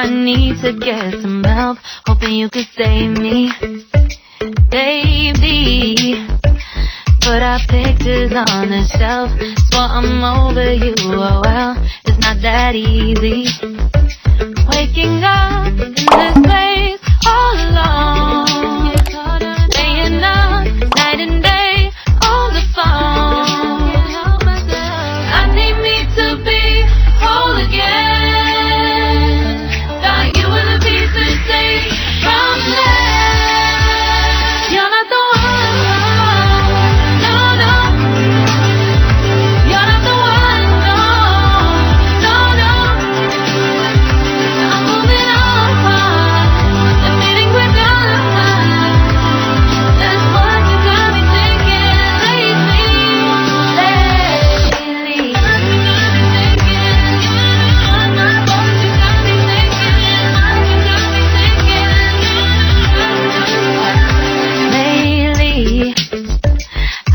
need to get some help, hoping you could save me, baby. Put our pictures on the shelf, swore I'm over you, oh well, it's not that easy. Waking up in this place all alone, staying up night and day on the phone. I need me to be whole again. Thought you were the piece to take from there. You're not the one, no, no. You're not the one, no, no, no. I'm moving on, the feeling we're done. That's what you got me thinking lately.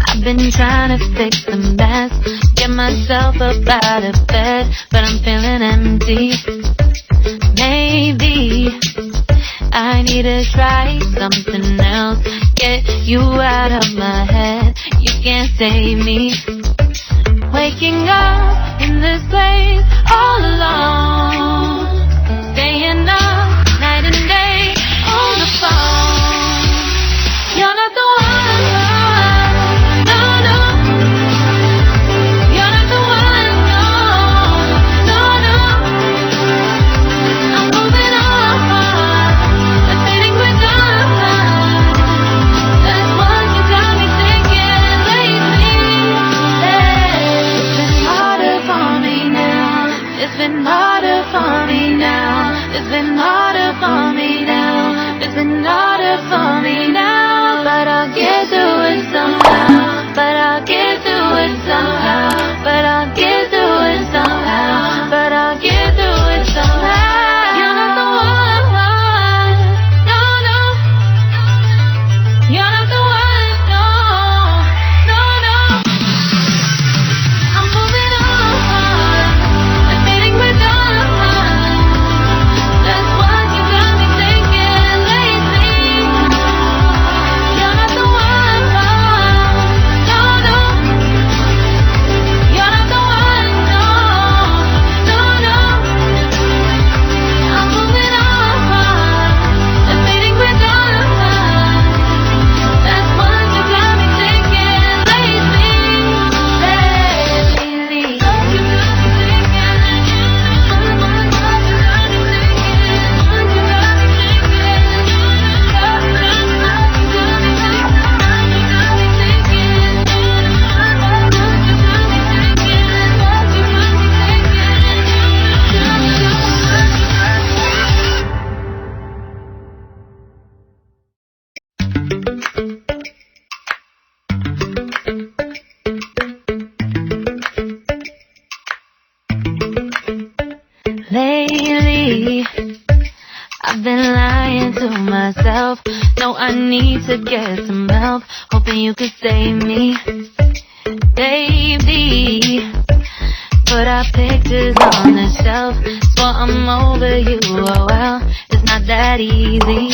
I've been trying to fix the mess, get myself up out of bed, but I'm feeling empty. Maybe I need to try something else, get you out of my head, you can't save me. Waking up in this place all alone, staying up night and day on the phone. You're not the one, no, no. You're not the one, no, no, no. I'm moving on, the feeling we're done. That's what you got me thinking lately. It's been harder for me now. It's been harder for me now. It's been harder for me now. It's been harder for me now. But I'll get through it somehow. But I'll get through it somehow. But I'll get through it somehow. But I'll get through it somehow. You're not the one, no, no. You're not the one, no, no, no. I'm moving on, the feeling we're done. That's what you got me thinking lately. You're not the one, no, no. You're not the one, no, no, no. I'm moving on, the feeling we're done. That's what you got me thinking lately. Lately, I've been lying to myself. No, I need to get some help, hoping you could save me, baby. Put our pictures on the shelf, swore I'm over you, oh well, it's not that easy.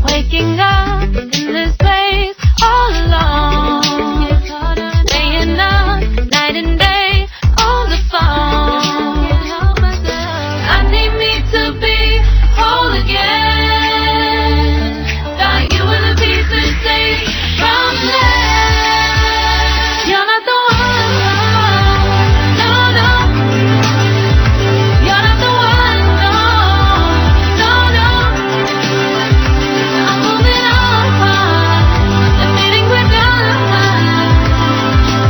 Waking up in this place all alone, staying up night and day on the phone. I need me to be whole again. Thought you were the piece to take from there. You're not the one, no, no. You're not the one, no, no, no. I'm moving on, the feeling we're done.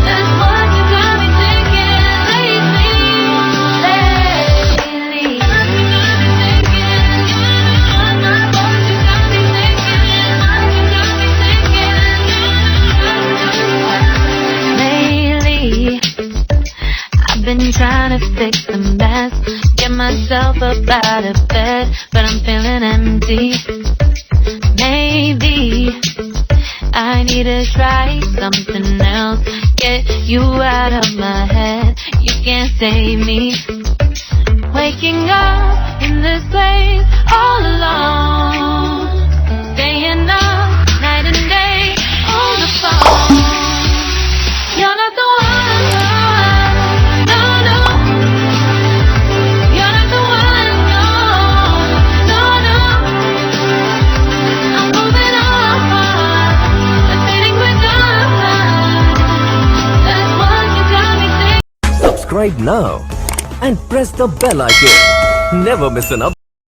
That's what you got me thinking lately. I've been trying to fix the mess, get myself up out of bed, but I'm feeling empty. Maybe I need to try something else, get you out of my head, you can't save me. Waking up in this place all alone, staying up night and day on the phone. You're not the one, no, no. You're not the one, no, no, no. I'm moving on, the feeling we're done. That's what you got me thinking. Subscribe now and press the bell icon. Never miss an update.